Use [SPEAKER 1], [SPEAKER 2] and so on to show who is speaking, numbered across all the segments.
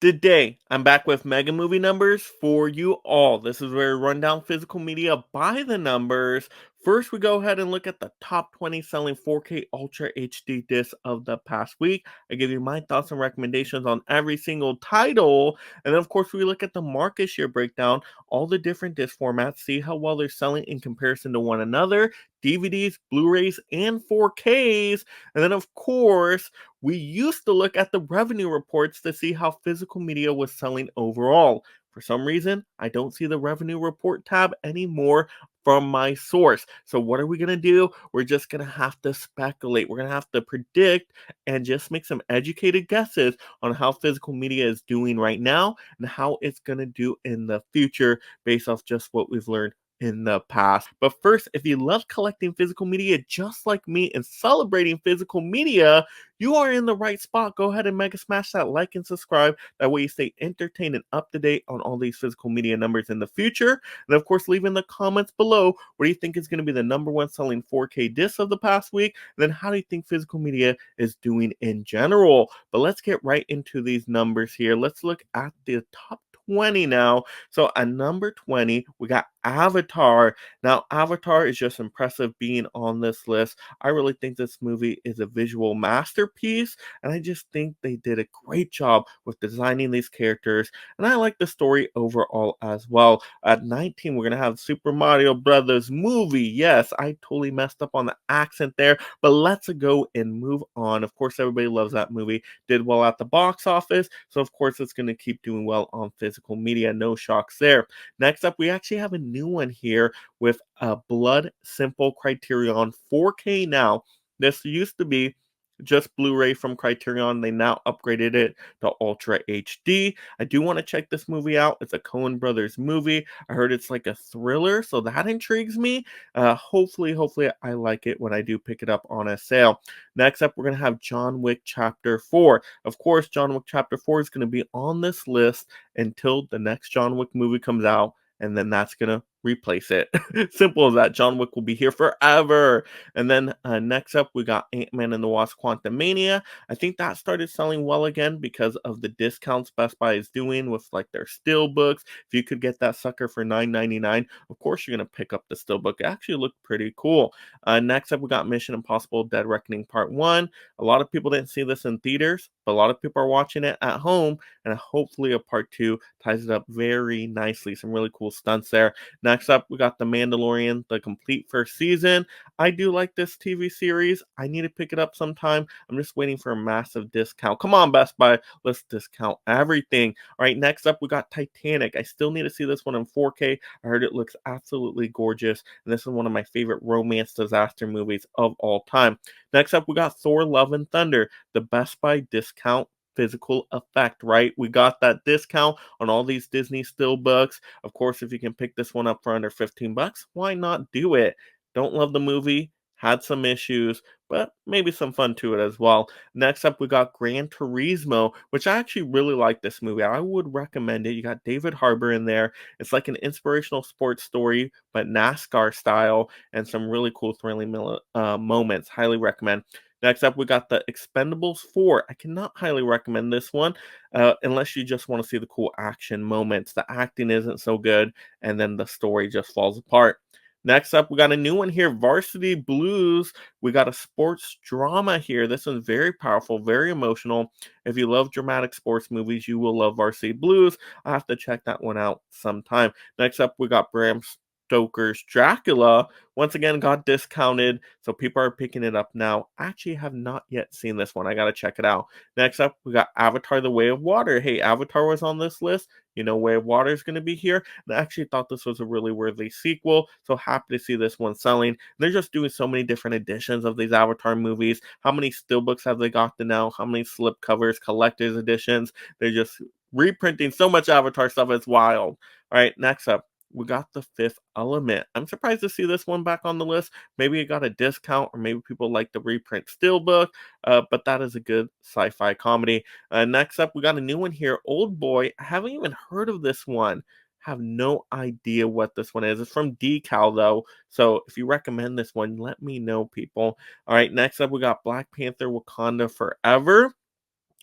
[SPEAKER 1] Today, I'm back with mega movie numbers for you all. This is where we run down physical media by the numbers. First, we go ahead and look at the top 20 selling 4K Ultra HD discs of the past week. I give you my thoughts and recommendations on every single title. And then, of course, we look at the market share breakdown, all the different disc formats, see how well they're selling in comparison to one another, DVDs, Blu-rays, and 4Ks. And then, of course, we used to look at the revenue reports to see how physical media was selling overall. For some reason, I don't see the revenue report tab anymore from my source. So, what are we going to do? We're just going to have to speculate. We're going to have to predict and just make some educated guesses on how physical media is doing right now and how it's going to do in the future based off just what we've learned in the past. But first, if you love collecting physical media just like me and celebrating physical media, you are in the right spot. Go ahead and mega smash that like and subscribe. That way you stay entertained and up to date on all these physical media numbers in the future. And of course, leave in the comments below what do you think is going to be the number one selling 4K disc of the past week? And then how do you think physical media is doing in general? But let's get right into these numbers here. Let's look at the top 20 now. So at number 20, we got Avatar. Now, Avatar is just impressive being on this list. I really think this movie is a visual masterpiece, and I just think they did a great job with designing these characters, and I like the story overall as well. At 19, we're going to have Super Mario Brothers movie. Yes, I totally messed up on the accent there, but let's go and move on. Of course, everybody loves that movie. Did well at the box office, so of course it's going to keep doing well on physical media. No shocks there. Next up, we actually have a new one here with a Blood Simple Criterion 4K now. This used to be just Blu-ray from Criterion. They now upgraded it to Ultra HD. I do want to check this movie out. It's a Coen Brothers movie. I heard it's like a thriller, so that intrigues me. Hopefully, I like it when I do pick it up on a sale. Next up, we're going to have John Wick Chapter 4. Of course, John Wick Chapter 4 is going to be on this list until the next John Wick movie comes out, and then that's going to replace it. Simple as that. John Wick will be here forever. And then next up, we got Ant-Man and the Wasp Quantumania. I think that started selling well again because of the discounts Best Buy is doing with like their steelbooks. If you could get that sucker for $9.99, of course you're going to pick up the steelbook. It actually looked pretty cool. Next up, we got Mission Impossible Dead Reckoning Part 1. A lot of people didn't see this in theaters, but a lot of people are watching it at home, and hopefully a part 2 ties it up very nicely. Some really cool stunts there. Next up, we got The Mandalorian, the complete first season. I do like this TV series. I need to pick it up sometime. I'm just waiting for a massive discount. Come on, Best Buy. Let's discount everything. All right, next up, we got Titanic. I still need to see this one in 4K. I heard it looks absolutely gorgeous, and this is one of my favorite romance disaster movies of all time. Next up, we got Thor Love and Thunder, the Best Buy discount physical effect, right? We got that discount on all these Disney steelbooks. Of course, if you can pick this one up for under 15 bucks, why not do it? Don't love the movie, had some issues, but maybe some fun to it as well. Next up, we got Gran Turismo, which I actually really like this movie. I would recommend it. You got David Harbour in there. It's like an inspirational sports story, but NASCAR style, and some really cool thrilling moments. Highly recommend. Next up, we got the Expendables 4. I cannot highly recommend this one unless you just want to see the cool action moments. The acting isn't so good, and then the story just falls apart. Next up, we got a new one here, Varsity Blues. We got a sports drama here. This one's very powerful, very emotional. If you love dramatic sports movies, you will love Varsity Blues. I have to check that one out sometime. Next up, we got Bram Stoker's Dracula. Once again, got discounted, so people are picking it up now. I actually have not yet seen this one. I gotta check it out. Next up, we got Avatar: The Way of Water. Hey, Avatar was on this list. You know, Way of Water is going to be here. And I actually thought this was a really worthy sequel. So happy to see this one selling. They're just doing so many different editions of these Avatar movies. How many steelbooks have they got to now? How many slipcovers, collector's editions? They're just reprinting so much Avatar stuff. It's wild. All right, next up, we got The Fifth Element. I'm surprised to see this one back on the list. Maybe it got a discount, or maybe people like the reprint steelbook, but that is a good sci-fi comedy. Next up, we got a new one here, Old Boy. I haven't even heard of this one. Have no idea what this one is. It's from Decal though, so if you recommend this one, let me know, people. All right, next up, we got Black Panther: Wakanda Forever.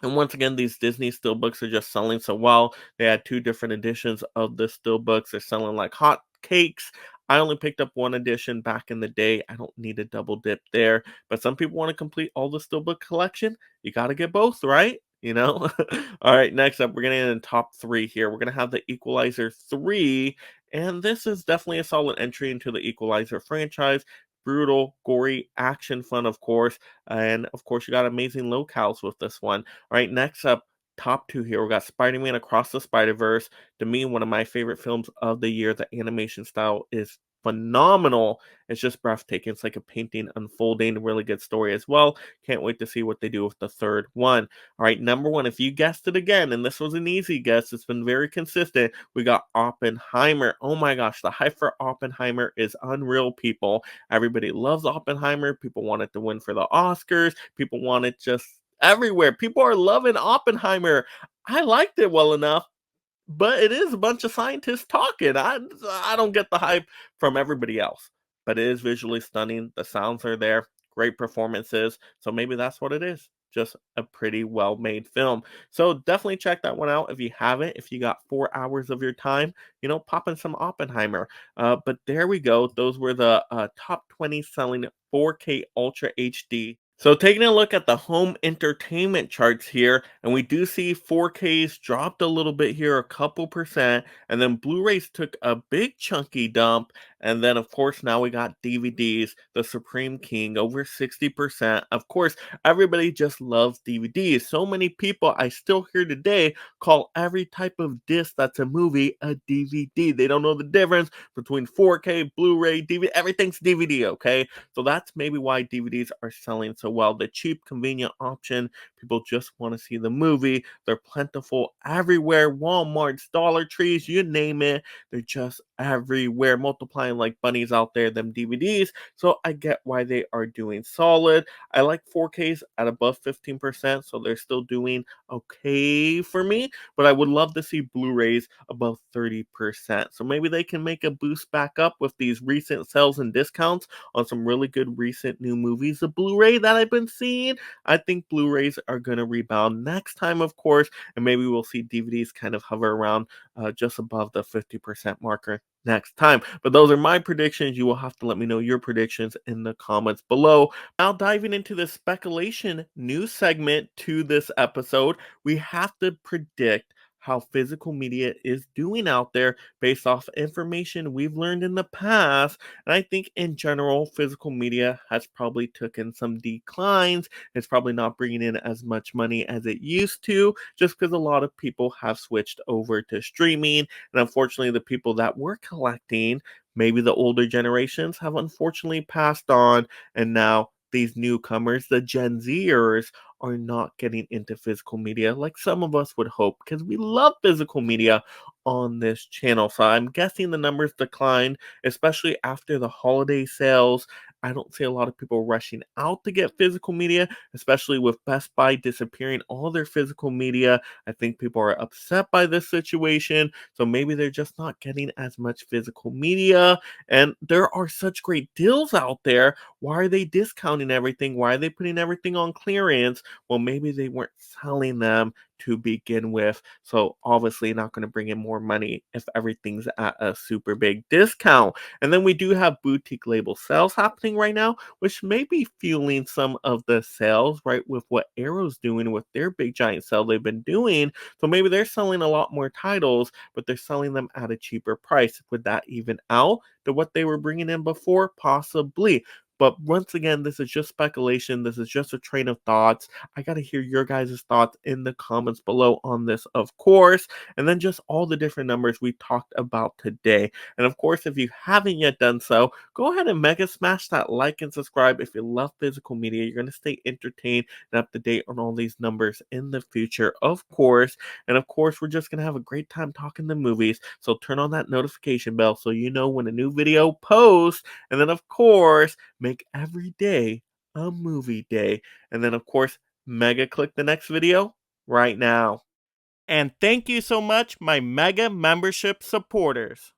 [SPEAKER 1] And once again, these Disney steelbooks are just selling so well. They had two different editions of the steelbooks. They're selling like hot cakes. I only picked up one edition back in the day. I don't need a double dip there. But some people want to complete all the steelbook collection. You got to get both, right? You know? All right, next up, we're going to end in top three here. We're going to have the Equalizer 3. And this is definitely a solid entry into the Equalizer franchise. Brutal, gory, action fun, of course. And of course, you got amazing locales with this one. All right, next up, top two here. We got Spider Man Across the Spider Verse. To me, one of my favorite films of the year. The animation style is phenomenal. It's just breathtaking. It's like a painting unfolding. Really good story as well. Can't wait to see what they do with the third one. All right, number one, if you guessed it again, and this was an easy guess, it's been very consistent. We got Oppenheimer. Oh my gosh, the hype for Oppenheimer is unreal, people. Everybody loves Oppenheimer. People want it to win for the Oscars. People want it just everywhere. People are loving Oppenheimer. I liked it well enough, but it is a bunch of scientists talking. I don't get the hype from everybody else. But it is visually stunning. The sounds are there. Great performances. So maybe that's what it is. Just a pretty well made film. So definitely check that one out if you haven't. If you got 4 hours of your time, pop in some Oppenheimer. But there we go. Those were the top 20 selling 4K Ultra HD. So taking a look at the home entertainment charts here, and we do see 4Ks dropped a little bit here, a couple percent, and then Blu-rays took a big chunky dump, and then of course now we got DVDs, the Supreme King, over 60%. Of course, everybody just loves DVDs. So many people I still hear today call every type of disc that's a movie a DVD. They don't know the difference between 4K, Blu-ray, DVD, everything's DVD, okay? So that's maybe why DVDs are selling so well. The cheap, convenient option. People just want to see the movie. They're plentiful everywhere. Walmart's, Dollar Trees, you name it. They're just everywhere, multiplying like bunnies out there, them DVDs. So I get why they are doing solid. I like 4Ks at above 15%, so they're still doing okay for me. But I would love to see Blu-rays above 30%. So maybe they can make a boost back up with these recent sales and discounts on some really good recent new movies. The Blu-ray that I've been seeing, I think Blu-rays are going to rebound next time, of course, and maybe we'll see DVDs kind of hover around just above the 50% marker next time. But those are my predictions. You will have to let me know your predictions in the comments below. Now, diving into the speculation news segment to this episode, we have to predict how physical media is doing out there based off information we've learned in the past. And I think in general, physical media has probably taken some declines. It's probably not bringing in as much money as it used to, just because a lot of people have switched over to streaming. And unfortunately, the people that were collecting, maybe the older generations, have unfortunately passed on. And now these newcomers, the Gen Zers, are not getting into physical media like some of us would hope, because we love physical media on this channel. So I'm guessing the numbers declined, especially after the holiday sales. I don't see a lot of people rushing out to get physical media, especially with Best Buy disappearing all their physical media. I think people are upset by this situation. So maybe they're just not getting as much physical media. And there are such great deals out there. Why are they discounting everything? Why are they putting everything on clearance? Well, maybe they weren't selling them to begin with. So obviously not going to bring in more money if everything's at a super big discount. And then we do have boutique label sales happening right now, which may be fueling some of the sales, right? With what Arrow's doing with their big giant sale they've been doing. So maybe they're selling a lot more titles, but they're selling them at a cheaper price. Would that even out to what they were bringing in before? Possibly. But once again, this is just speculation. This is just a train of thoughts. I got to hear your guys' thoughts in the comments below on this, of course. And then just all the different numbers we talked about today. And of course, if you haven't yet done so, go ahead and mega smash that like and subscribe. If you love physical media, you're going to stay entertained and up to date on all these numbers in the future, of course. And of course, we're just going to have a great time talking the movies. So turn on that notification bell so you know when a new video posts. And then, of course, make every day a movie day. And then, of course, mega click the next video right now. And thank you so much, my mega membership supporters.